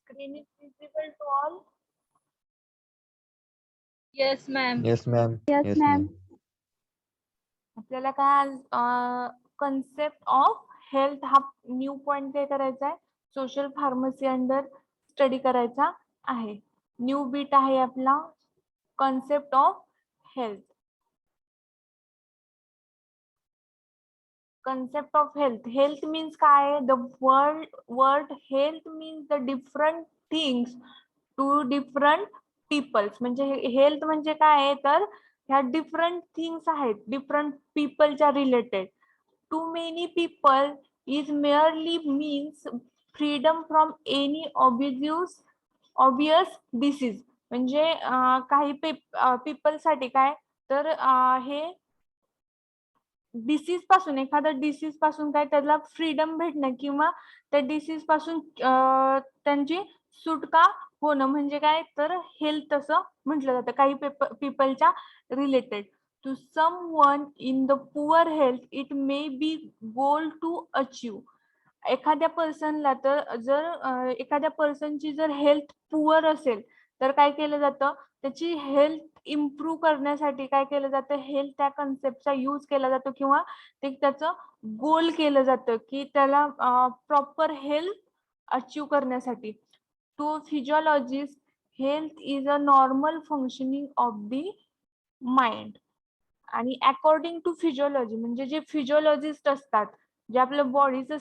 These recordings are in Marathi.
Screen is visible to all. Yes, ma'am. Yes, ma'am. Yes, Yes, ma'am. ma'am. आपल्याला काय कन्सेप्ट ऑफ हेल्थ हा न्यू पॉइंट काय करायचा आहे, सोशल फार्मसी अंडर स्टडी करायचा आहे. न्यू बीट आहे आपला concept of health. Concept of health. Health means काय? The word health means the different things to different peoples. म्हणजे हेल्थ म्हणजे काय आहे तर ह्या डिफरंट थिंग्स आहेत, डिफरंट पीपलच्या related. Too many people is merely means freedom from any obvious disease. म्हणजे काही पीपल साठी काय तर हे डिसीज पासून, एखाद्या डिसीज पासून काय त्याला फ्रीडम भेटणं किंवा त्या डिसीज पासून त्यांची सुटका होणं म्हणजे काय तर हेल्थ असं म्हटलं जातं काही पीपलच्या related. To someone in the poor health it may be goal to achieve. एखाद्या पर्सनला तर जर एखाद्या पर्सनची जर हेल्थ पुअर असेल तर काय केलं जातं, त्याची हेल्थ इम्प्रूव्ह करण्यासाठी काय केलं जातं, हेल्थ त्या कन्सेप्टचा यूज केला जातो किंवा ते त्याचं गोल केलं जातं की त्याला प्रॉपर हेल्थ अचीव करण्यासाठी. To physiologist health is a normal functioning of the mind. आणि अकॉर्डिंग टू फिजिओलॉजी म्हणजे जे फिजिओलॉजिस्ट असतात, जे आपल्या बॉडीचं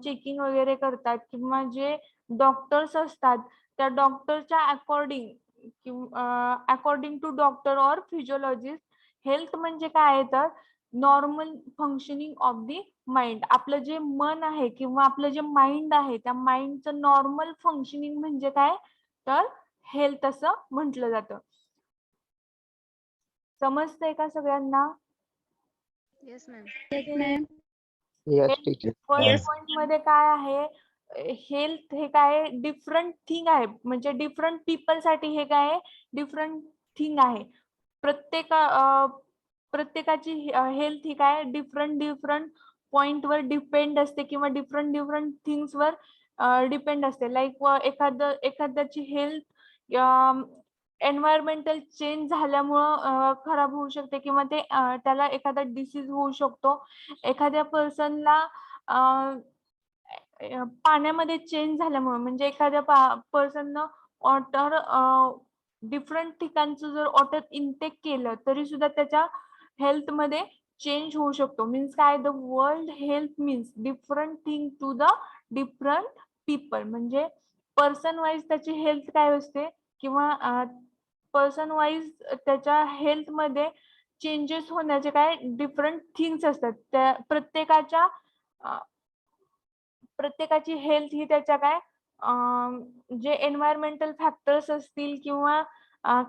चेकिंग वगैरे करतात किंवा जे डॉक्टर्स असतात, त्या डॉक्टरच्या अकॉर्डिंग टू डॉक्टर और फिजिओलॉजिस्ट हेल्थ म्हणजे काय आहे तर normal functioning of the mind. आपलं जे मन आहे किंवा आपलं जे माइंड आहे त्या माइंडचं नॉर्मल फंक्शनिंग म्हणजे काय तर हेल्थ असं म्हटलं जातं. समजतंय का सगळ्यांना? Yes, ma'am. Yes, ma'am. Yes, teacher. First point मध्ये काय आहे, हेल्थ हे काय डिफरंट थिंग आहे, म्हणजे डिफरंट पीपल साठी हे काय डिफरंट थिंग आहे. प्रत्येकाची हेल्थ ही काय डिफरंट पॉइंट वर डिपेंड असते किंवा डिफरंट थिंग्स वर डिपेंड असते. लाईक एखाद्याची हेल्थ एन्व्हायरमेंटल चेंज झाल्यामुळं खराब होऊ शकते किंवा ते त्याला एखादा डिसीज होऊ शकतो. एखाद्या पर्सनला पाण्यामध्ये चेंज झाल्यामुळे म्हणजे एखाद्या पर्सननं वॉटर डिफरंट ठिकाणचं जर वॉटर इनटेक केलं तरी सुद्धा त्याच्या हेल्थ मध्ये चेंज होऊ शकतो. मीन्स काय, the world health means different thing to the different people. म्हणजे पर्सन वाईज त्याची हेल्थ काय असते किंवा पर्सन वाईज त्याच्या हेल्थ मध्ये चेंजेस होण्याचे काय डिफरंट थिंग्स असतात. त्या प्रत्येकाची हेल्थ ही त्याच्या काय जे एन्व्हायरमेंटल फॅक्टर्स असतील किंवा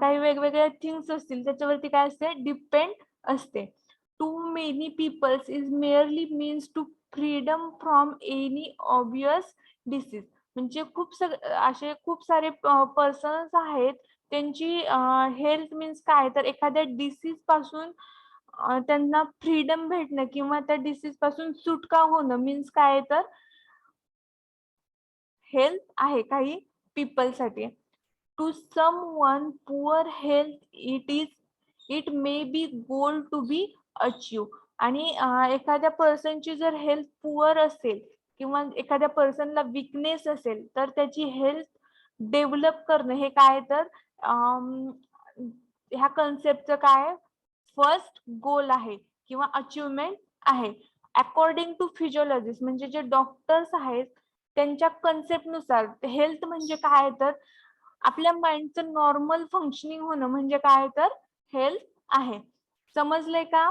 काही वेगवेगळ्या थिंग्स असतील त्याच्यावरती काय असते डिपेंड असते. To many peoples is merely means to freedom from any obvious disease. म्हणजे खूप सारे पर्सन्स आहेत त्यांची हेल्थ मीन्स काय तर एखाद्या डिसीज पासून त्यांना फ्रीडम भेटणं किंवा त्या डिसीज पासून सुटका होणं मीन्स काय तर हेल्थ आहे काही पीपल साठी. To someone poor health it may be goal to be achieve. आणि एखाद्या पर्सनची जर हेल्थ पुअर असेल किंवा एखाद्या पर्सनला विकनेस असेल तर त्याची हेल्थ डेव्हलप करणं हे काय तर ह्या कन्सेप्टचं काय फर्स्ट गोल आहे किंवा अचिव्हमेंट आहे. अकॉर्डिंग टू फिजिओलॉजिस्ट म्हणजे जे डॉक्टर्स आहेत त्यांच्या कन्सेप्ट नुसार हेल्थ म्हणजे काय तर आपल्या माइंडचं नॉर्मल फंक्शनिंग होणं म्हणजे काय तर हेल्थ आहे. समजलंय का?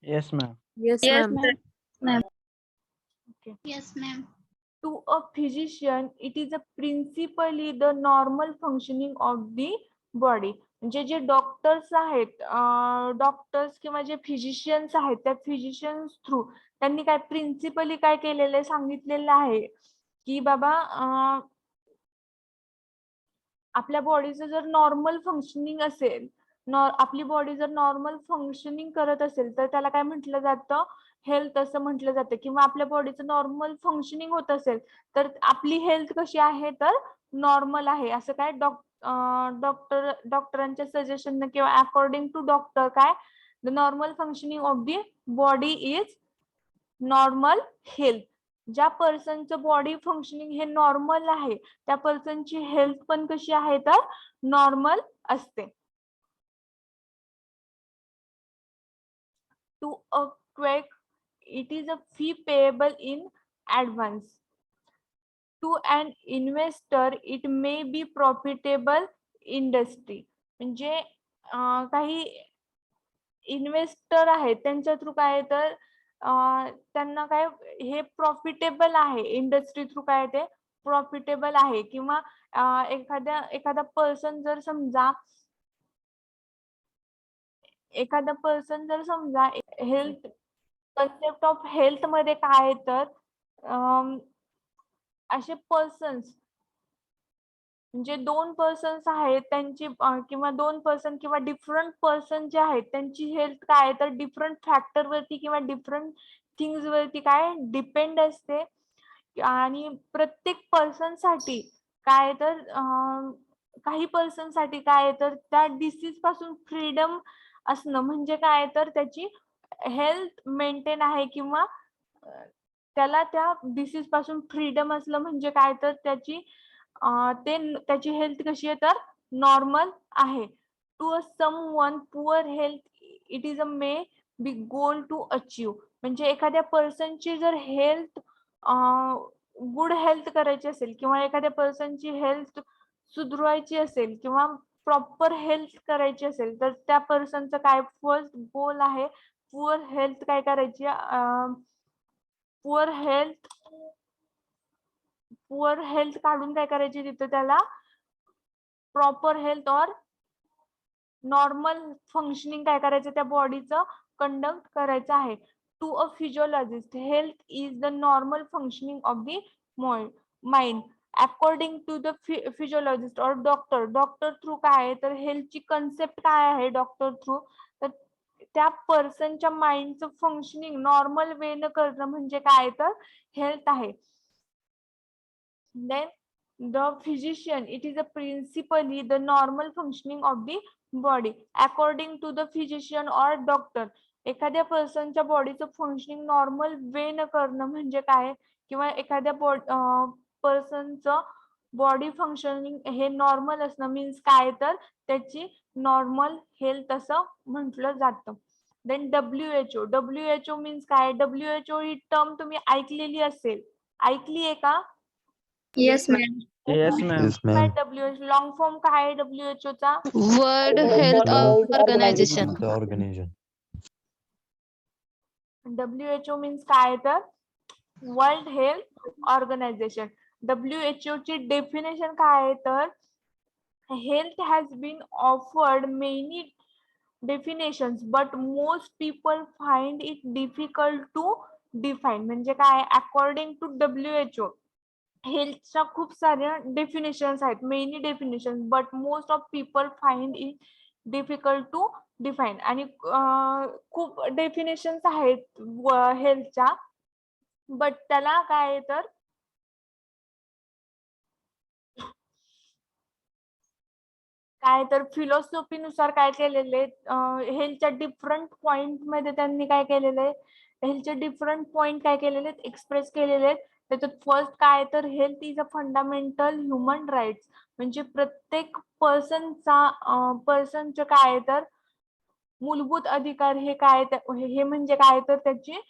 Yes, ma'am. Yes, ma'am. Okay. Yes, ma'am. To a physician it is a principally the normal functioning of the body. म्हणजे जे डॉक्टर्स आहेत डॉक्टर्स किंवा जे फिजिशियन्स आहेत त्या फिजिशियन्स थ्रू त्यांनी काय प्रिन्सिपली काय केलेलं सांगितलेलं आहे की बाबा आपल्या बॉडीचं जर नॉर्मल फंक्शनिंग असेल, आपली बॉडी जर नॉर्मल फंक्शनिंग करत असेल तर त्याला काय म्हटलं जातं हेल्थ असं म्हटलं जातं, किंवा आपल्या बॉडीचं नॉर्मल फंक्शनिंग होत असेल तर आपली हेल्थ कशी आहे तर नॉर्मल आहे, असं काय डॉक्टरांच्या सजेशन किंवा अकॉर्डिंग टू डॉक्टर काय the normal functioning of the body is normal health. ज्या पर्सनचं बॉडी फंक्शनिंग हे नॉर्मल आहे त्या पर्सनची हेल्थ पण कशी आहे तर नॉर्मल असते. To a quack it is a fee payable in advance. To an investor it may be profitable industry. म्हणजे काही इन्व्हेस्टर आहेत त्यांच्या थ्रू काय तर त्यांना काय हे प्रॉफिटेबल आहे, इंडस्ट्री थ्रू काय ते प्रॉफिटेबल आहे. किंवा एखादा पर्सन जर समजा हेल्थ कन्सेप्ट ऑफ हेल्थ मध्ये काय तर असे पर्सन्स म्हणजे दोन पर्सन्स आहेत त्यांची किंवा दोन पर्सन किंवा डिफरंट पर्सन जे आहेत त्यांची हेल्थ काय तर डिफरंट फॅक्टर वरती किंवा डिफरंट थिंग्स वरती काय डिपेंड असते. आणि प्रत्येक पर्सन साठी काय तर काही पर्सन साठी काय तर त्या डिसीज पासून फ्रीडम असणं म्हणजे काय तर त्याची हेल्थ मेंटेन आहे, किंवा त्याला त्या डिसीज पासून फ्रीडम असलं म्हणजे काय तर त्याची हेल्थ कशी आहे तर नॉर्मल आहे. To a someone poor health it is a may be goal to achieve. म्हणजे एखाद्या पर्सनची जर हेल्थ गुड हेल्थ करायची असेल किंवा एखाद्या पर्सनची हेल्थ सुधरवायची असेल किंवा प्रॉपर हेल्थ करायची असेल तर त्या पर्सनचं काय फर्स्ट गोल आहे पुअर हेल्थ काय करायची, पुअर हेल्थ काढून काय करायची तिथं त्याला प्रॉपर हेल्थ और नॉर्मल फंक्शनिंग काय करायचं त्या बॉडीचं कंडक्ट करायचं आहे. To a physiologist health is the normal functioning of the mind according to the physiologist और डॉक्टर थ्रू काय आहे तर हेल्थची कन्सेप्ट काय आहे डॉक्टर थ्रू तर त्या पर्सनच्या माइंडचं फंक्शनिंग नॉर्मल वे न करणं म्हणजे काय तर हेल्थ आहे. Then the physician it is a principally the normal functioning of the body according to the physician or doctor. एखाद्या पर्सनच्या बॉडीचं फंक्शनिंग नॉर्मल वे न करणं म्हणजे काय, किंवा एखाद्या पर्सनचं बॉडी फंक्शनिंग हे नॉर्मल असणं मीन्स काय तर त्याची नॉर्मल हेल्थ असं म्हटलं जातं. देन WHO मीन्स काय, WHO ही टर्म तुम्ही ऐकलेली असेल, ऐकली आहे का? Yes, ma'am. Yes, ma'am. Yes, ma'am. WHO long form काय आहे WHO चा? World Health Organization. The organization. WHO means काय तर वर्ल्ड हेल्थ ऑर्गनायझेशन. WHO ची डेफिनेशन काय आहे तर health has been offered many definitions but most people find it difficult to define. म्हणजे काय according to WHO हेल्थच्या खूप साऱ्या डेफिनेशन्स आहेत, many definition but most of people find it difficult to define. आणि खूप डेफिनेशन्स आहेत हेल्थच्या बट त्याला काय तर फिलॉसॉफीनुसार काय केलेले हेल्थच्या डिफरंट पॉइंट मध्ये त्यांनी काय केलेले हेल्थचे डिफरंट पॉइंट काय केलेले एक्सप्रेस केलेले. त्याच्यात फर्स्ट काय तर health is a fundamental human rights. म्हणजे प्रत्येक पर्सनचे काय तर मूलभूत अधिकार हे काय हे म्हणजे काय तर त्याची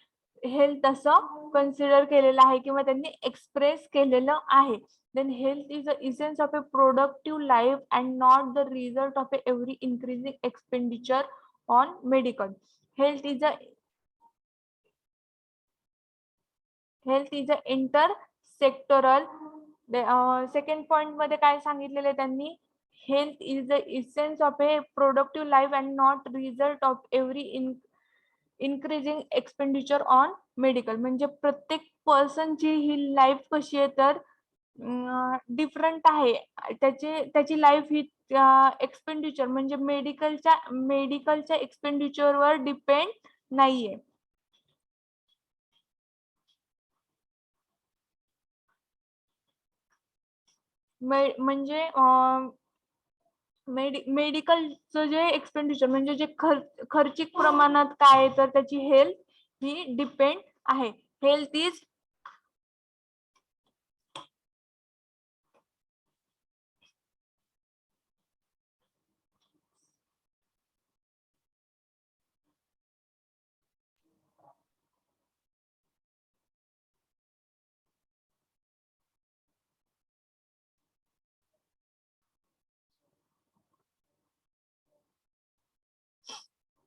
हेल्थ असं कन्सिडर केलेलं आहे किंवा त्यांनी एक्सप्रेस केलेलं आहे. Then health is the essence of a productive life and not the result of every increasing expenditure on medical. Health is a intersectoral. Second point मध्ये काय सांगितलेलं आहे त्यांनी, health is the essence of A productive life and not result of every increasing expenditure on medical. म्हणजे प्रत्येक पर्सनची ही लाईफ कशी आहे तर डिफरंट आहे, त्याची लाईफ ही एक्सपेंडिचर म्हणजे मेडिकलच्या एक्सपेंडिचर वर डिपेंड नाहीये. म्हणजे मेडिकलचं जे एक्सपेंडिचर म्हणजे जे खर्चिक प्रमाणात काय आहे, तर त्याची हेल्थ ही डिपेंड आहे. Health is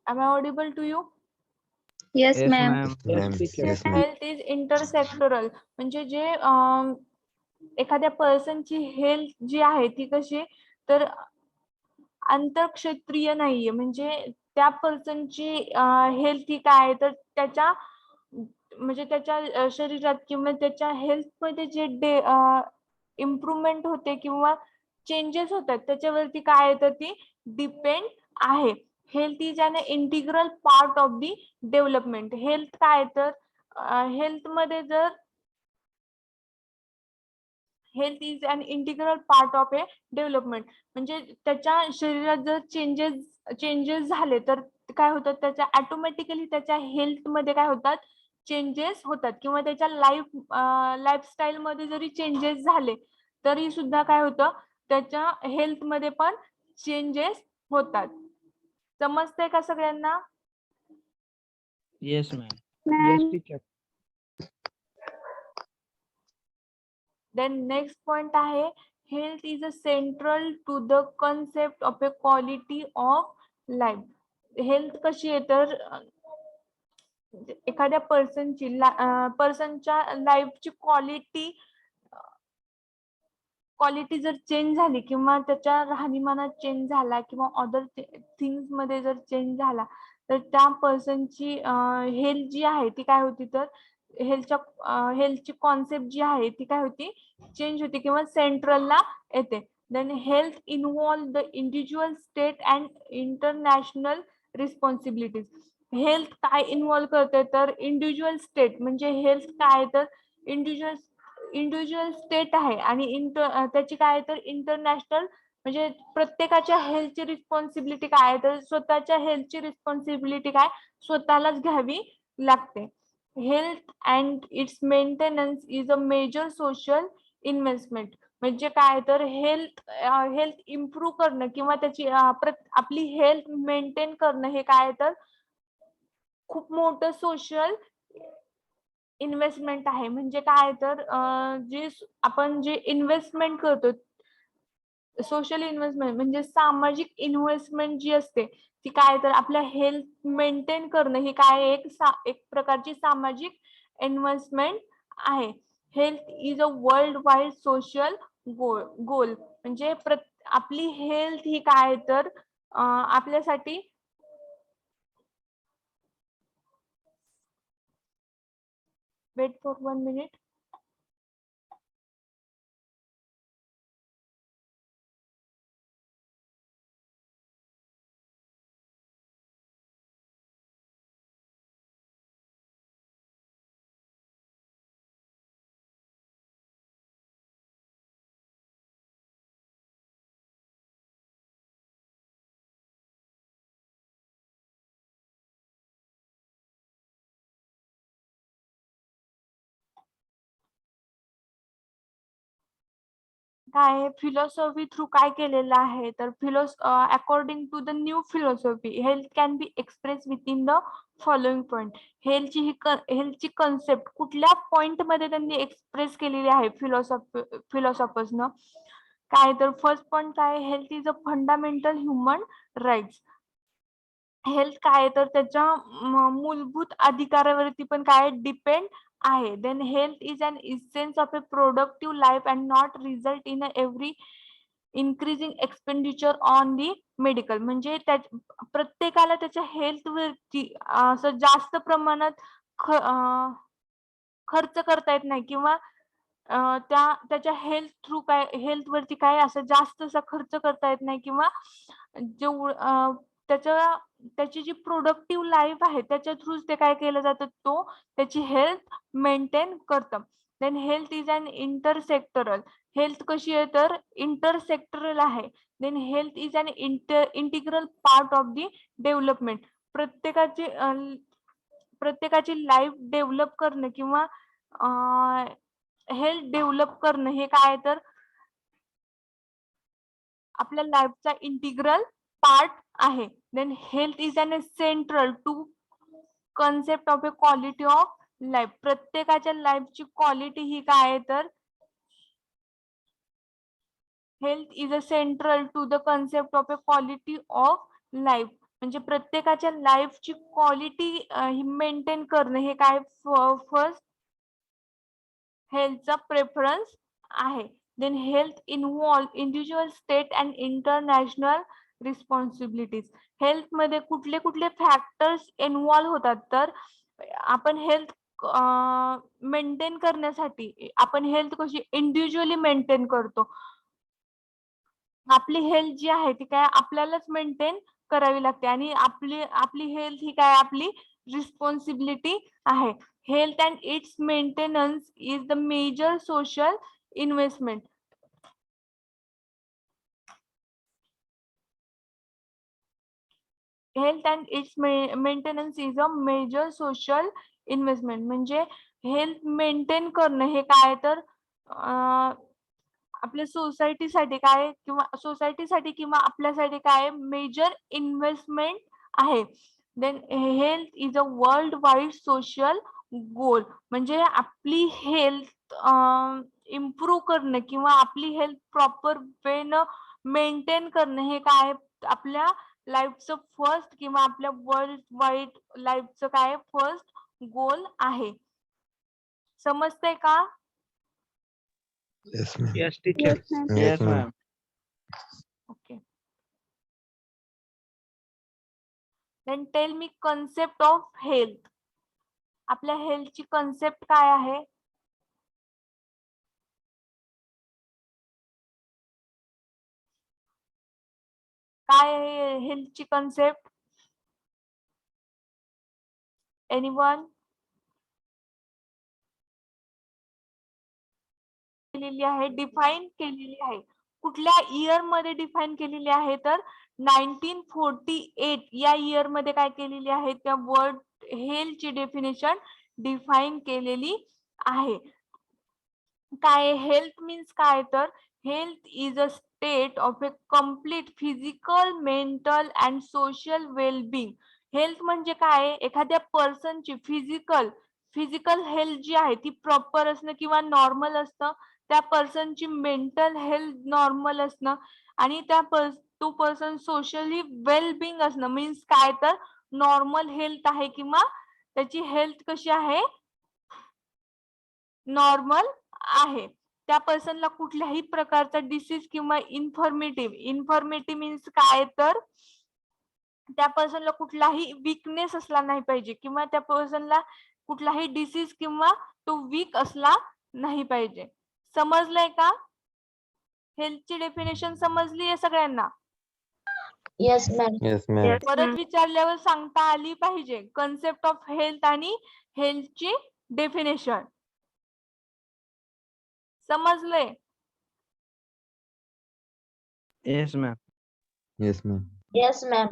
am I audible to you? Yes, Yes, ma'am. ma'am. Yes, ma'am. Health is intersectoral म्हणजे जे एखाद्या पर्सनची हेल्थ जी आहे ती कशी तर आंतरक्षेत्रीय नाहीये. म्हणजे त्या पर्सनची हेल्थ ही काय आहे तर त्याच्या म्हणजे त्याच्या शरीरात किंवा त्याच्या हेल्थ मध्ये जे इम्प्रुव्हमेंट होते किंवा चेंजेस होतात त्याच्यावरती काय आहे तर ती डिपेंड आहे. Health is an integral part of the development. Health काय तर हेल्थ मध्ये जर health is an integral part of a development म्हणजे त्याच्या शरीरात जर चेंजेस झाले तर काय होतात त्याच्या ऑटोमॅटिकली त्याच्या हेल्थ मध्ये काय होतात चेंजेस होतात किंवा त्याच्या लाईफस्टाईल मध्ये जरी चेंजेस झाले तरी सुद्धा काय होतं त्याच्या हेल्थ मध्ये पण चेंजेस होतात. समजतंय का सगळ्यांना? Yes, ma'am. Yes, teacher. Then next point आहे health is a central to the concept of a quality of life. Health कशी आहे तर एखाद्या पर्सनच्या लाईफची क्वालिटी जर चेंज झाली किंवा त्याच्या राहणीमानात चेंज झाला किंवा अदर थिंग्स मध्ये जर चेंज झाला तर त्या पर्सनची हेल्थ जी आहे ती काय होती तर हेल्थची कॉन्सेप्ट जी आहे ती काय होती चेंज होती किंवा सेंट्रलला येते. Then health involve the individual state and international responsibilities. Health काय इन्व्हॉल्व करते तर इंडिव्हिज्युअल स्टेट म्हणजे हेल्थ काय तर इंडिव्हिज्युअल स्टेट आहे आणि त्याची काय तर इंटरनॅशनल म्हणजे प्रत्येकाच्या हेल्थची रिस्पॉन्सिबिलिटी काय तर स्वतःच्या हेल्थची रिस्पॉन्सिबिलिटी काय स्वतःलाच घ्यावी लागते. Health and its maintenance is a major social investment. म्हणजे काय तर हेल्थ इम्प्रूव्ह करणं किंवा त्याची आपली हेल्थ मेंटेन करणं हे काय तर खूप मोठं सोशल इन्व्हेस्टमेंट आहे. म्हणजे काय तर आपण जे इन्व्हेस्टमेंट करतो सोशल इन्व्हेस्टमेंट म्हणजे सामाजिक इन्व्हेस्टमेंट जी असते ती काय तर आपल्या हेल्थ मेंटेन करणं ही काय एक प्रकारची सामाजिक इन्व्हेस्टमेंट आहे. Health is a world wide social goal म्हणजे आपली हेल्थ ही काय तर आपल्यासाठी वेट फॉर 1 minute. काय फिलॉसॉफी थ्रू काय केलेलं आहे तर according to the new philosophy health can be express within the following point. हेल्थची कन्सेप्ट कुठल्या पॉइंट मध्ये त्यांनी एक्सप्रेस केलेली आहे फिलॉसॉफर्सनं काय तर फर्स्ट पॉइंट काय health is a fundamental human rights. Health काय तर त्याच्या मूलभूत अधिकारावरती पण काय डिपेंड आहे. Then health is an essence of a productive life and not result in every increasing expenditure on the medical. म्हणजे प्रत्येकाला त्याच्या हेल्थवरती असं जास्त प्रमाणात खर्च करता येत नाही किंवा त्याच्या हेल्थ थ्रू काय हेल्थ वरती काय असं जास्त असा खर्च करता येत नाही किंवा त्याची जी प्रोडक्टिव्ह लाईफ आहे त्याच्या थ्रू ते काय केलं जातं तो त्याची हेल्थ मेंटेन करतं. Then health is an intersectoral. Health कशी आहे तर इंटरसेक्टरल आहे. Then health is an integral part of the development. प्रत्येकाची लाईफ डेव्हलप करणं किंवा हेल्थ डेव्हलप करणं हे काय तर आपल्या लाईफचा इंटिग्रल पार्ट आहे. Then health is an central to concept of a quality of life. प्रत्येकाच्या लाईफची क्वालिटी ही काय आहे तर health is a central to the concept of a quality of life. म्हणजे प्रत्येकाच्या लाईफची क्वालिटी मेंटेन करणं हे काय फर्स्ट हेल्थचा प्रेफरन्स आहे. Then health involve individual state and international responsibilities. Health मध्ये कुठले कुठले फॅक्टर्स इन्व्हॉल्व होतात तर आपण हेल्थ मेंटेन करण्यासाठी आपण हेल्थ कशी इंडिव्हिज्युअली मेंटेन करतो. आपली हेल्थ जी आहे ती काय आपल्यालाच मेंटेन करावी लागते आणि आपली हेल्थ ही काय आपली रिस्पॉन्सिबिलिटी आहे. Health and its maintenance is the major social investment. Health and its maintenance is a major social investment. म्हणजे हेल्थ मेंटेन करणं हे काय तर आपल्या सोसायटीसाठी काय किंवा आपल्यासाठी काय मेजर इन्व्हेस्टमेंट आहे. Then health is a world wide social goal. म्हणजे आपली हेल्थ इम्प्रूव्ह करणं किंवा आपली हेल्थ प्रॉपर वेनं मेंटेन करणं हे काय आपल्या लाईफचं फर्स्ट किंवा आपल्या वर्ल्ड वाईड लाईफचं काय फर्स्ट गोल आहे. समजतंय का? Yes, ma'am. Yes, teacher. Yes, ma'am. Yes, ma'am. Okay. Then tell me concept of health. आपल्या हेल्थची कन्सेप्ट काय आहे? काय आहे हेल्थची कन्सेप्ट? एनीवन? केलेली आहे, डिफाईन केलेली आहे. कुठल्या इयर मध्ये डिफाईन केलेली आहे तर 1948 या इयर मध्ये काय केलेली आहे त्या वर्ड हेल्थची डेफिनेशन डिफाईन केलेली आहे. काय हेल्थ मीन्स काय तर health is a state of A complete physical mental and social wellbeing. Health म्हणजे काय एखाद्या पर्सनची फिजिकल हेल्थ जी आहे ती प्रॉपर असणं किंवा नॉर्मल असतं. त्या पर्सनची मेंटल हेल्थ नॉर्मल असणं आणि तो पर्सन सोशली वेलबिंग असणं मीन्स काय तर नॉर्मल हेल्थ आहे किंवा त्याची हेल्थ कशी आहे नॉर्मल आहे. त्या पर्सनला कुठल्याही प्रकारचा डिसीज किंवा इन्फॉर्मेटिव्ह मीन्स काय तर त्या पर्सनला कुठलाही वीकनेस असला नाही पाहिजे किंवा त्या पर्सनला कुठलाही डिसीज किंवा तो वीक असला नाही पाहिजे. समजलंय का? हेल्थची डेफिनेशन समजली आहे सगळ्यांना? Yes, ma'am. Yes, ma'am. परत विचारल्यावर सांगता आली पाहिजे कन्सेप्ट ऑफ हेल्थ आणि हेल्थची definition. समजलंय? Yes, ma'am. Yes, ma'am. Yes, ma'am.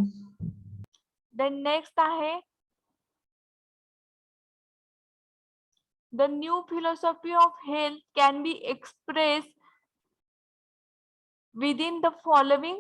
Then next आहे the new philosophy of health can be expressed within the following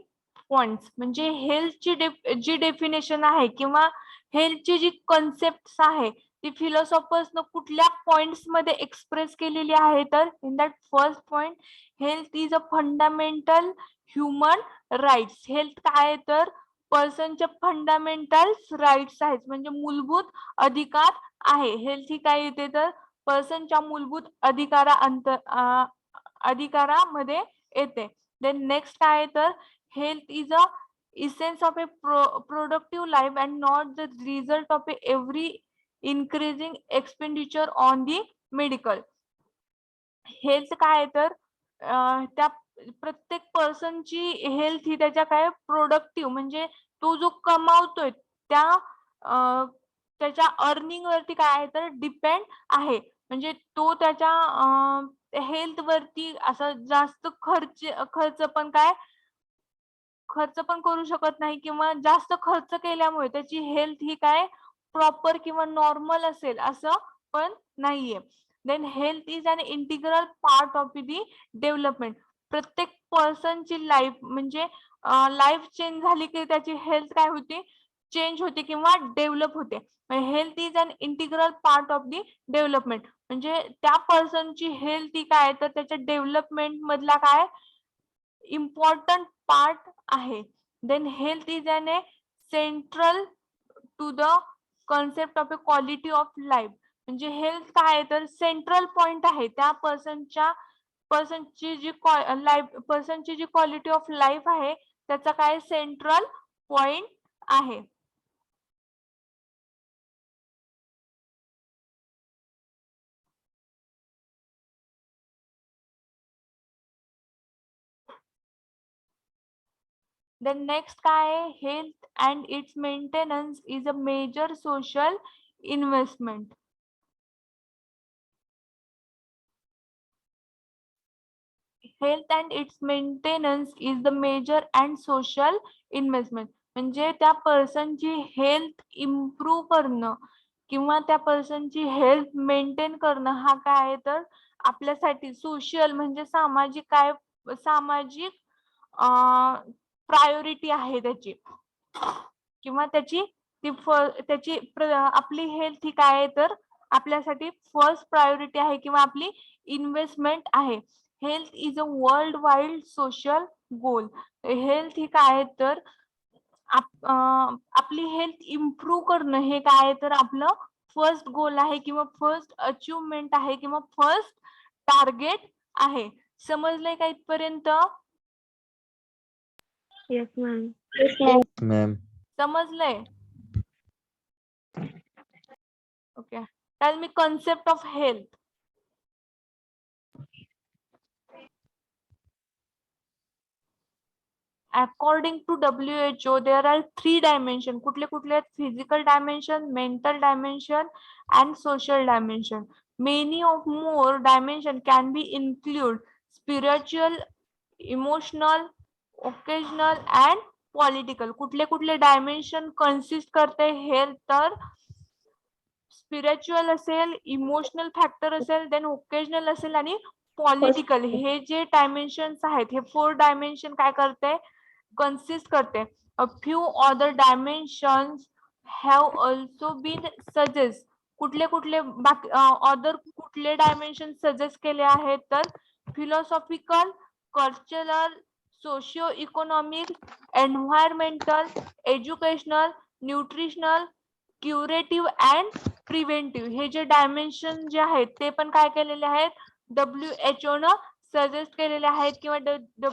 points. म्हणजे हेल्थची जी डेफिनेशन आहे किंवा हेल्थची जी कन्सेप्ट आहे ती फिलॉसॉफर्सनं कुठल्या पॉइंट्स मध्ये एक्सप्रेस केलेली आहे तर in that first point health is a fundamental human rights. Health काय तर पर्सनच्या फंडामेंटल राईट्स आहेत म्हणजे मूलभूत अधिकार आहे. हेल्थ ही काय येते तर पर्सनच्या मूलभूत अधिकारामध्ये येते. देन नेक्स्ट काय तर health is a essence of a productive life and not the result of every increasing expenditure on the medical. Health काय तर त्या प्रत्येक पर्सनची हेल्थ ही त्याच्या काय प्रोडक्टिव्ह म्हणजे तो जो कमावतोय त्याच्या अर्निंग वरती काय आहे तर डिपेंड आहे. म्हणजे तो त्याच्या हेल्थ वरती असं जास्त खर्च पण करू शकत नाही, किंवा जास्त खर्च केल्यामुळे त्याची हेल्थ ही काय प्रॉपर किंवा नॉर्मल असेल असं पण नाहीये. Then health is an integral part of the development. प्रत्येक पर्सनची लाईफ म्हणजे लाईफ चेंज झाली की त्याची हेल्थ काय होते, चेंज होते किंवा डेव्हलप होते. Health is an integral part of the development, म्हणजे त्या पर्सनची हेल्थ ही काय तर त्याच्या डेव्हलपमेंट मधला काय इम्पॉर्टंट पार्ट आहे. Then health is an a central to the concept of a quality of life. म्हणजे हेल्थ काय तर सेंट्रल पॉइंट आहे त्या पर्सनची जी क्वालिटी ऑफ लाईफ आहे त्याचा काय सेंट्रल पॉइंट आहे. Then next काय आहे, health and its maintenance is a major social investment. Health and its maintenance is the major and social investment. म्हणजे त्या पर्सनची हेल्थ इम्प्रूव्ह करणं किंवा त्या पर्सनची हेल्थ मेंटेन करणं हा काय आहे तर आपल्यासाठी सोशल म्हणजे सामाजिक प्रायोरिटी आहे त्याची, किंवा आपली हेल्थ ही काय आहे तर आपल्यासाठी फर्स्ट प्रायोरिटी आहे किंवा आपली इन्व्हेस्टमेंट आहे. Health is a world wide social goal. Health ही काय तर आपली हेल्थ इम्प्रूव्ह करणं हे काय तर आपलं फर्स्ट गोल आहे किंवा फर्स्ट अचिव्हमेंट आहे किंवा फर्स्ट टार्गेट आहे. समजलंय का इथपर्यंत? Yes, ma'am. मॅम. समजलंय? Okay. Tell me concept of health. According to WHO, there are 3 dimensions. कुठले आहेत? Physical dimension, mental dimension, and social dimension. Many of more dimension can be include spiritual, emotional, occasional, and political. कुठले dimension consist करते हेल्थ तर स्पिरिच्युअल असेल, इमोशनल फॅक्टर असेल, देन ओकेजनल असेल आणि पॉलिटिकल. हे जे डायमेन्शन्स आहेत हे 4 डायमेन्शन काय करते consist करते. A few other dimensions have also been suggest. कुठले other कुठले डायमेन्शन सजेस्ट केले आहेत तर philosophical, cultural, socio economic, environmental, educational, nutritional, curative and preventive. हे जे डायमेन्शन जे आहेत ते पण काय केलेले आहेत WHO न सजेस्ट केलेले आहेत किंवा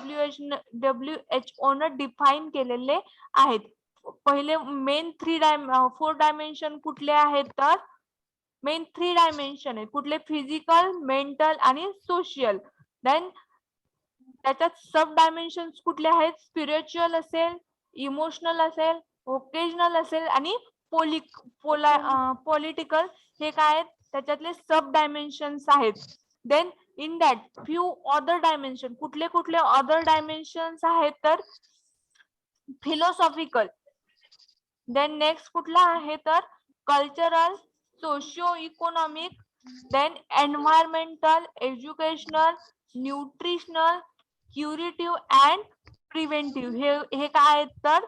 WHO न डिफाईन केलेले आहेत. पहिले मेन 4 डायमेन्शन कुठले आहेत तर मेन 3 डायमेन्शन आहेत. कुठले? फिजिकल, मेंटल आणि सोशल. देन त्याच्यात सब डायमेन्शन कुठले आहेत? स्पिरिच्युअल असेल, इमोशनल असेल, ओकेजनल असेल आणि पॉलिटिकल. हे काय आहेत त्याच्यातले सब डायमेन्शन्स आहेत. Then in that few other dimension. कुठले अदर डायमेन्शन्स आहेत तर फिलॉसॉफिकल. देन नेक्स्ट कुठला आहे तर cultural, socio economic, then environmental, educational, nutritional, curative and preventive. हे काय आहेत तर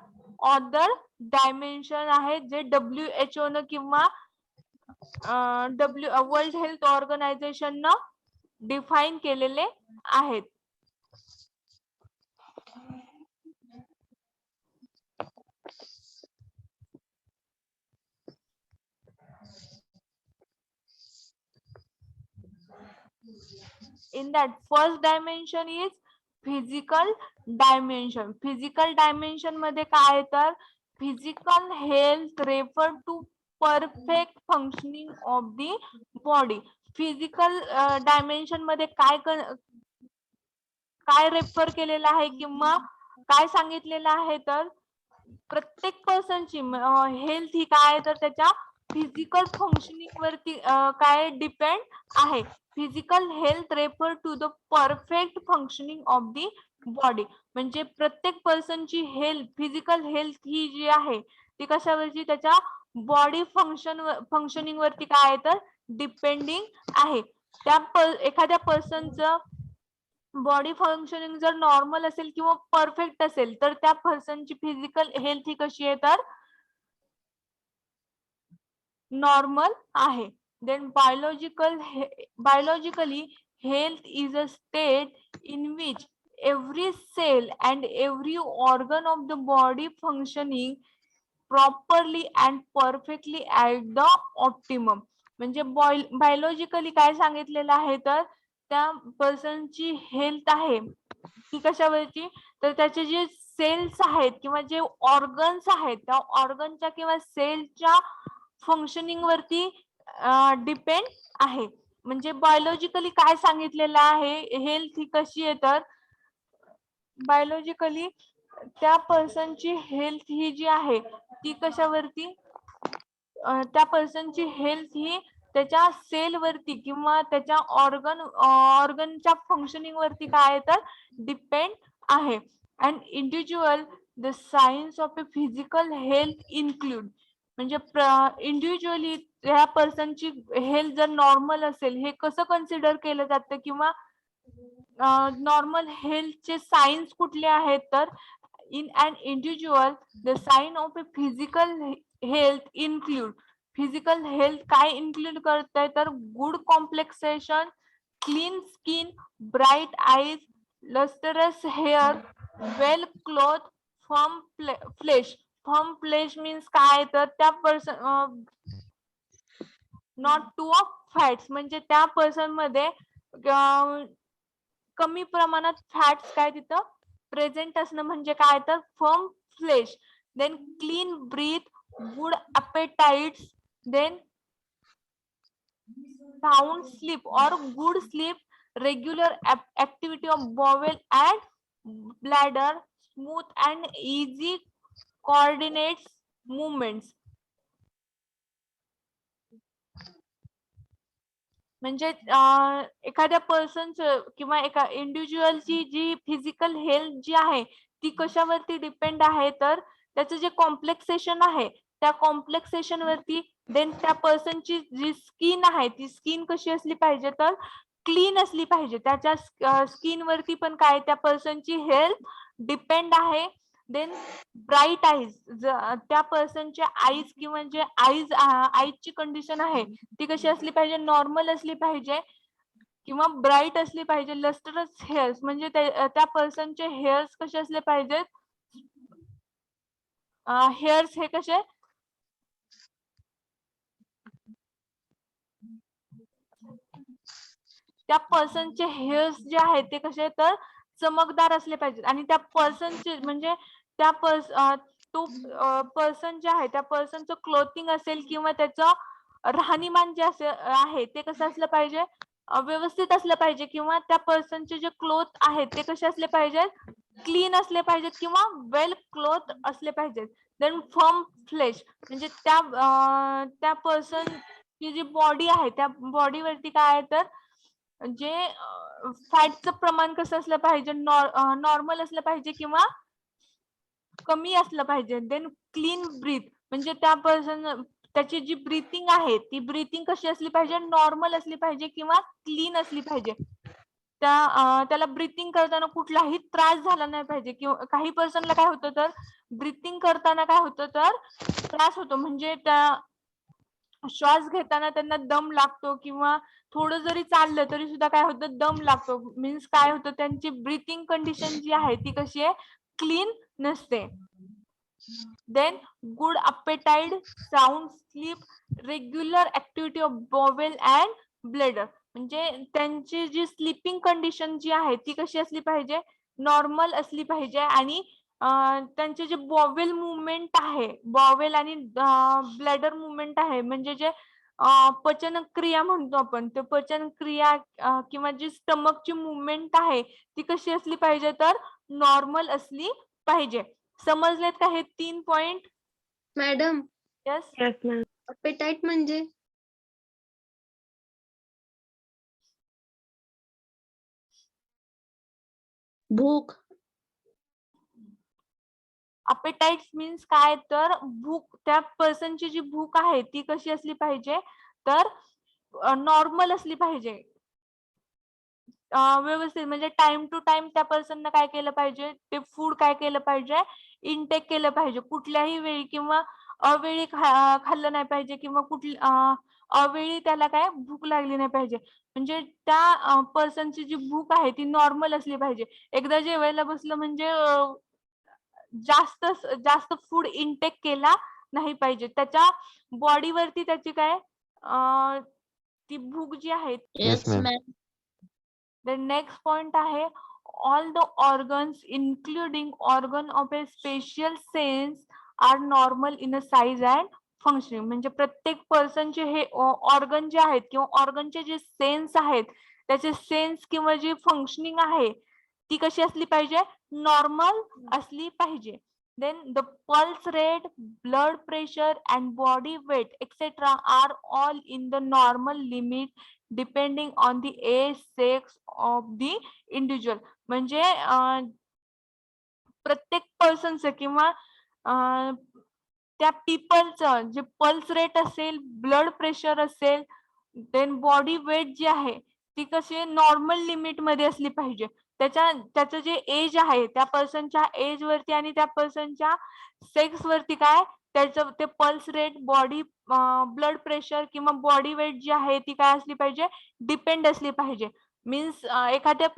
अदर डायमेन्शन आहेत जे WHO न किंवा वर्ल्ड हेल्थ ऑर्गनायझेशन न डिफाईन केलेले आहेत. In that first dimension is physical dimension. Physical dimension मध्ये काय तर physical health refer to perfect functioning of the body. Physical dimension मध्ये काय रेफर केलेलं आहे किंवा काय सांगितलेलं आहे तर प्रत्येक पर्सनची हेल्थ ही काय तर त्याच्या फिजिकल फंक्शनिंग वरती काय डिपेंड आहे. Physical health refer to the perfect functioning of the body. म्हणजे प्रत्येक पर्सनची हेल्थ, फिजिकल हेल्थ ही जी आहे ती कशावरची, त्याच्या बॉडी फंक्शनिंग वरती काय आहे तर डिपेंडिंग आहे. त्या एखाद्या पर्सनचं बॉडी फंक्शनिंग जर नॉर्मल असेल किंवा परफेक्ट असेल तर त्या पर्सनची फिजिकल हेल्थ ही कशी आहे तर नॉर्मल आहे. Then biologically health is a state in which every cell and every organ of the body functioning properly and perfectly at the optimum. म्हणजे बायोलॉजिकली काय सांगितलेलं आहे तर त्या पर्सनची हेल्थ आहे ती कशावरची तर त्याचे जे सेल्स आहेत किंवा जे ऑर्गन्स आहेत त्या ऑर्गनच्या किंवा सेलच्या फंक्शनिंग वरती डिपेंड आहे. म्हणजे बायोलॉजिकली काय सांगितलेलं आहे हेल्थ ही कशी आहे तर बायोलॉजिकली त्या पर्सनची हेल्थ ही जी आहे ती कशावरती त्या पर्सनची हेल्थ ही त्याच्या सेल वरती किंवा त्याच्या ऑर्गनच्या फंक्शनिंग वरती काय आहे तर डिपेंड आहे. And individual the science of a physical health include. म्हणजे इंडिव्हिज्युअली ह्या पर्सनची हेल्थ जर नॉर्मल असेल हे कसं कन्सिडर केलं जातं किंवा नॉर्मल हेल्थचे सायन्स कुठले आहेत तर in an individual the sign of a physical health include. Physical health काय इन्क्लूड करताय तर good complexion, clean skin, bright eyes, lustrous hair, well cloth, firm flesh. Firm flesh means काय तर त्या person not too of fats. म्हणजे त्या पर्सन मध्ये कमी प्रमाणात फॅट्स काय तिथं प्रेझेंट असणं म्हणजे काय तर firm flesh. Then clean breath, good appetites, then sound sleep or good sleep, regular activity of bowel and bladder, smooth and easy coordinates movements. म्हणजे एखाद्या पर्सनचं किंवा एका इंडिव्हिज्युअलची जी फिजिकल हेल्थ जी आहे ती कशावरती डिपेंड आहे तर त्याचं जे कॉम्प्लेक्सेशन आहे त्या कॉम्प्लेक्सेशन वरती. देन त्या पर्सनची जी स्किन आहे ती स्किन कशी असली पाहिजे तर क्लीन असली पाहिजे. त्याच्या स्किन वरती पण काय त्या पर्सनची हेल्थ डिपेंड आहे. देन ब्राईट आईज, त्या पर्सनचे आईज किंवा जे आईजची कंडिशन आहे ती कशी असली पाहिजे नॉर्मल असली पाहिजे किंवा ब्राईट असली पाहिजे. लस्टरस हेअर्स म्हणजे त्या पर्सनचे हेअर्स कसे असले पाहिजेत, हेअर्स हे कसे त्या पर्सनचे हेअर्स जे आहेत ते कसे तर चमकदार असले पाहिजेत. आणि त्या पर्सनचे म्हणजे त्या पर्सन जे आहे त्या पर्सनचं क्लोथिंग असेल किंवा त्याचं राहणीमान जे आहे ते कसं असलं पाहिजे व्यवस्थित असलं पाहिजे किंवा त्या पर्सनचे जे क्लोथ आहेत ते कसे असले पाहिजेत क्लीन असले पाहिजेत किंवा वेल क्लोथ असले पाहिजेत. देन फर्म फ्लेश म्हणजे त्या पर्सनची जी बॉडी आहे त्या बॉडीवरती काय आहे तर जे फॅटचं प्रमाण कसं असलं पाहिजे नॉर्मल असलं पाहिजे किंवा कमी असलं पाहिजे. देन क्लीन ब्रीथ म्हणजे त्या पर्सन त्याची जी ब्रीथिंग आहे ती ब्रीथिंग कशी असली पाहिजे नॉर्मल असली पाहिजे किंवा क्लीन असली पाहिजे. त्याला ब्रीथिंग करताना कुठलाही त्रास झाला नाही पाहिजे. किंवा काही पर्सनला काय होतं तर ब्रीथिंग करताना काय होतं तर त्रास होतो. म्हणजे त्या श्वास घेताना त्यांना दम लागतो किंवा थोडं जरी चाललं तरी सुद्धा काय होतं दम लागतो. मीन्स काय होतं त्यांची ब्रीथिंग कंडिशन जी आहे ती कशी आहे क्लीन नसते. Then good appetite, sound sleep, regular activity of bowel and bladder म्हणजे त्यांची जी स्लीपिंग कंडिशन जी आहे ती कशी असली पाहिजे नॉर्मल असली पाहिजे. आणि त्यांचे जे बॉवेल मुवमेंट आहे बॉवेल आणि ब्लॅडर मुवमेंट आहे म्हणजे जे पचन क्रिया म्हणतो आपण ते पचन क्रिया किंवा जी स्टमकची मुवमेंट आहे ती कशी असली पाहिजे तर नॉर्मल असली पाहिजे. समजलेत का हे 3 point? Madam yes Yes, ma'am. अपेटाईट म्हणजे भूक. अपेटाइट्स मीन्स काय तर भूक, त्या पर्सनची जी भूक आहे ती कशी असली पाहिजे तर नॉर्मल असली पाहिजे. व्यवस्थित म्हणजे टाइम टू टाइम त्या पर्सनने काय केलं पाहिजे, ते फूड काय केलं पाहिजे, इनटेक केलं पाहिजे. कुठल्याही वेळी किंवा अवेळी खाल्लं नाही पाहिजे किंवा अवेळी त्याला काय भूक लागली नाही पाहिजे. म्हणजे त्या पर्सनची जी भूक आहे ती नॉर्मल असली पाहिजे. एकदा जेवायला बसलं म्हणजे जास्त जास्त फूड इनटेक केला नाही पाहिजे. त्याच्या बॉडीवरती त्याची काय ती भूक जी आहे. Yes, ma'am. ma'am. The next point आहे all the organs including organ of a special sense are normal in a size and functioning. म्हणजे प्रत्येक पर्सनचे हे ऑर्गन जे आहेत किंवा ऑर्गनचे जे सेन्स आहेत त्याचे सेन्स किंवा जी फंक्शनिंग आहे ती कशी असली पाहिजे, नॉर्मल असली पाहिजे. Then the pulse rate, blood pressure and body weight etc are all in the normal limit depending on the age, sex of the individual. म्हणजे प्रत्येक पर्सनचं किंवा त्या पीपलचं जे पल्स रेट असेल, ब्लड प्रेशर असेल, देन बॉडी वेट जी आहे ती कशी नॉर्मल लिमिट मध्ये असली पाहिजे. त्याचं जे एज आहे त्या पर्सनच्या एज वरती आणि त्या पर्सनच्या सेक्स वरती काय त्याचं ते pulse rate, body blood pressure किंवा बॉडी वेट जी आहे ती काय असली पाहिजे, डिपेंड असली पाहिजे. मीन्स एखाद्या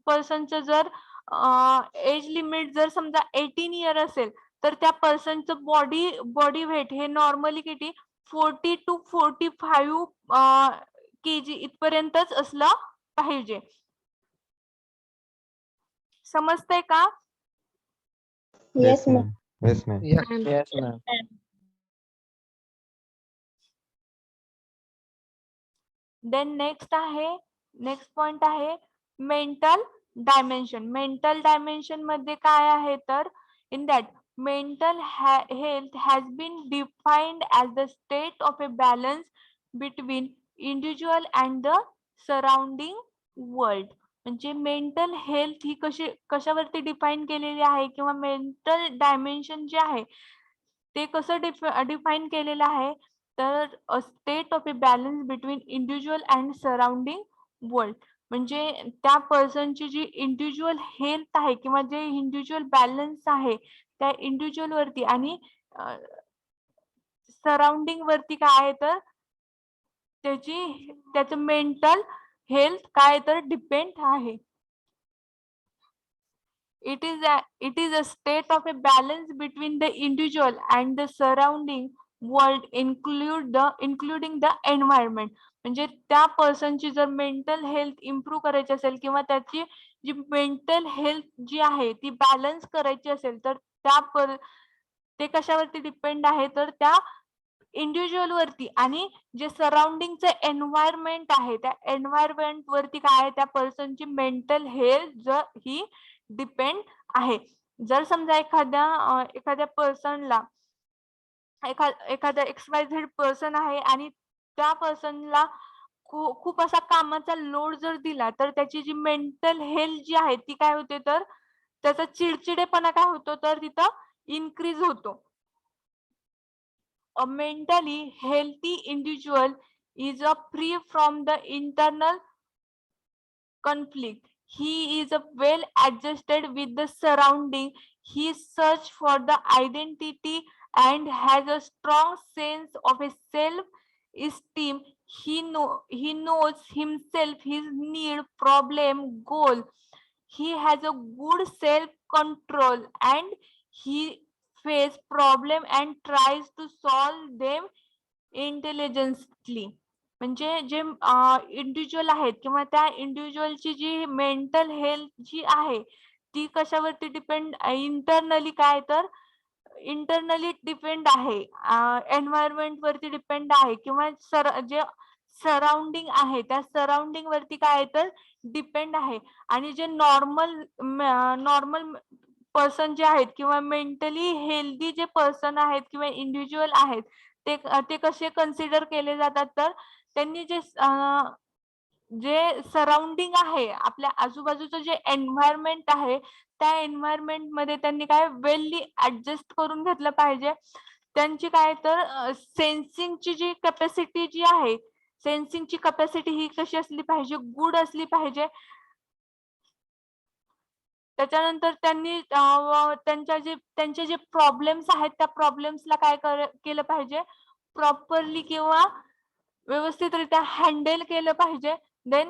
पर्सनचं जर एज लिमिट जर समजा 18 इयर असेल तर त्या पर्सनचं बॉडी वेट हे नॉर्मली किती 40 to 45 kg इथपर्यंतच असलं पाहिजे. समजतंय का? Yes, ma'am. Yes, ma'am. Yes, ma'am. Then next point आहे मेंटल डायमेन्शन. मेंटल डायमेन्शन मध्ये काय आहे तर in that mental health has been defined as the state of a balance between individual and the surrounding world. म्हणजे मेंटल हेल्थ ही कशावरती डिफाईन केलेली आहे किंवा मेंटल डायमेन्शन जे आहे ते कसं डिफाईन केलेलं आहे तर a state of A balance between individual and surrounding world. म्हणजे त्या पर्सनची जी इंडिव्हिज्युअल हेल्थ आहे किंवा जे इंडिव्हिज्युअल बॅलन्स आहे त्या इंडिव्हिज्युअल वरती आणि सराउंडिंग वरती काय आहे तर त्याचं मेंटल हेल्थ काय तर डिपेंड आहे. It is a state of a balance between the individual and the surrounding world including the environment. म्हणजे त्या पर्सनची जर मेंटल हेल्थ इम्प्रूव्ह करायची असेल किंवा त्याची जी मेंटल हेल्थ जी आहे ती बॅलन्स करायची असेल तर ते कशावरती डिपेंड आहे तर त्या इंडिव्हिज्युअल वरती आणि जे सराउंडिंगचं एन्व्हायरमेंट आहे त्या एन्व्हायरमेंट वरती काय आहे त्या पर्सनची मेंटल हेल्थ ही डिपेंड आहे. जर समजा एखाद्या पर्सनला एखादा XYZ पर्सन आहे आणि त्या पर्सनला खूप असा कामाचा लोड जर दिला तर त्याची जी मेंटल हेल्थ जी आहे ती काय होते तर त्याचा चिडचिडेपणा काय होतो तर तिथं इन्क्रीज होतो. A mentally healthy individual is free from the internal conflict. He is well adjusted with the surrounding. He search for the identity and has a strong sense of a self-esteem. He knows himself, his need, problem, goal. He has a good self-control and he face problem and tries to solve them intelligently. म्हणजे जे इंडिव्हिज्युअल आहेत किंवा त्या इंडिव्हिज्युअलची जी मेंटल हेल्थ जी आहे ती कशावरती डिपेंड इंटरनली काय तर इंटरनली डिपेंड आहे, एन्व्हायरमेंट वरती डिपेंड आहे किंवा जे सराउंडिंग आहे त्या सराउंडिंग वरती काय तर डिपेंड आहे. आणि जे नॉर्मल पर्सन जे आहेत किंवा मेंटली हेल्दी जे पर्सन आहेत किंवा इंडिव्हिज्युअल आहेत ते कसे कन्सिडर केले जातात, तर त्यांनी जे सराउंडिंग आहे, आपल्या आजूबाजूचं जे एन्व्हायरमेंट आहे, त्या एन्व्हायरमेंट मध्ये त्यांनी काय वेलली ऍडजस्ट करून घेतलं पाहिजे. त्यांची काय तर सेन्सिंगची जी कॅपॅसिटी जी आहे, सेन्सिंगची कॅपॅसिटी ही कशी असली पाहिजे, गुड असली पाहिजे. त्याच्यानंतर त्यांनी त्यांचे जे प्रॉब्लेम्स आहेत, त्या प्रॉब्लेम्सला काय केलं पाहिजे, प्रॉपरली किंवा व्यवस्थितरित्या हँडल केलं पाहिजे. Then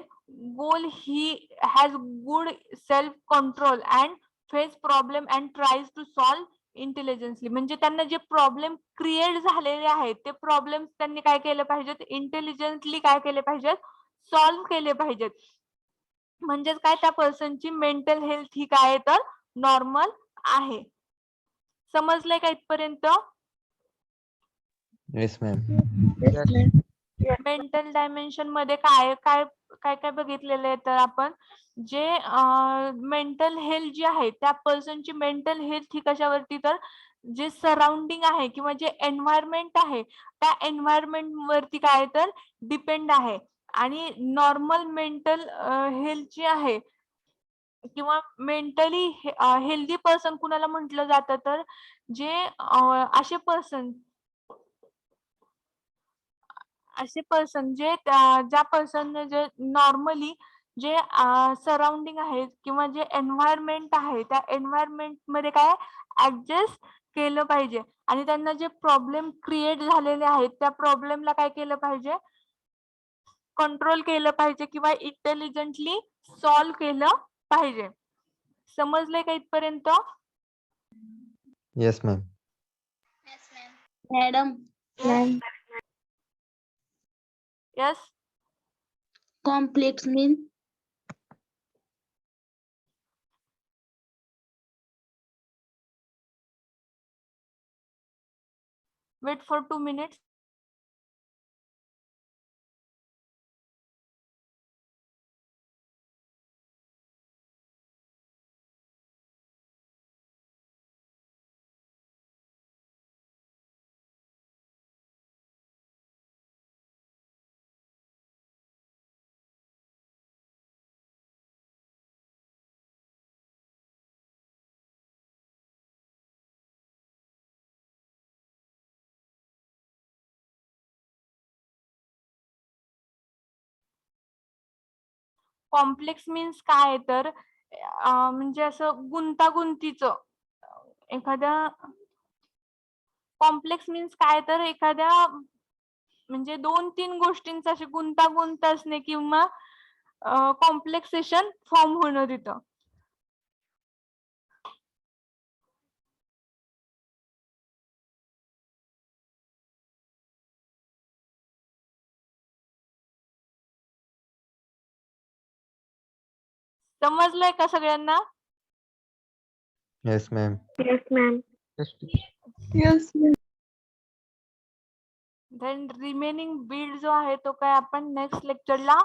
goal he has good self control and face problem and tries to solve intelligently. म्हणजे त्यांना जे प्रॉब्लेम क्रिएट झालेले आहेत, ते प्रॉब्लेम त्यांनी काय केले पाहिजेत, इंटेलिजन्सली काय केले पाहिजेत, सॉल्व्ह केले पाहिजेत. म्हणजेच काय, त्या पर्सनची मेंटल हेल्थ ही काय तर नॉर्मल आहे. समजलंय का इथपर्यंत? Yes ma'am. Yes, ma'am. Mental dimension मध्ये काय काय काय काय बघितलेलं आहे, तर आपण जे मेंटल हेल्थ जी आहे, त्या पर्सनची मेंटल हेल्थ ही कशावरती, तर जे सराउंडिंग आहे किंवा जे एन्व्हायरमेंट आहे, त्या एन्व्हायरमेंट वरती काय तर डिपेंड आहे. आणि नॉर्मल मेंटल हेल्थ जी आहे किंवा मेंटली हेल्दी पर्सन कुणाला म्हटलं जातं, तर जे असे पर्सन जे ज्या पर्सन जे नॉर्मली जे सराउंडिंग आहेत किंवा जे एन्व्हायरमेंट आहे, त्या एन्व्हायरमेंट मध्ये काय ऍडजस्ट केलं पाहिजे. आणि त्यांना जे प्रॉब्लेम क्रिएट झालेले आहेत, त्या प्रॉब्लेमला काय केलं पाहिजे, कंट्रोल केलं पाहिजे किंवा इंटेलिजंटली सॉल्व्ह केलं पाहिजे. समजलंय का इथपर्यंत? Yes ma'am. Madam, Ma'am. Yes. Complex mean Wait for 2 minutes. Complex means काय, तर म्हणजे असं गुंतागुंतीचं एखाद्या, कॉम्प्लेक्स मीन्स काय, तर एखाद्या म्हणजे 2-3 गोष्टींचा अशी गुंतागुंत असणे किंवा कॉम्प्लेक्सेशन फॉर्म होणं तिथं. समजलंय का सगळ्यांना? Yes ma'am. Yes, ma'am. Yes then remaining बीड जो आहे, तो काय आपण नेक्स्ट लेक्चरला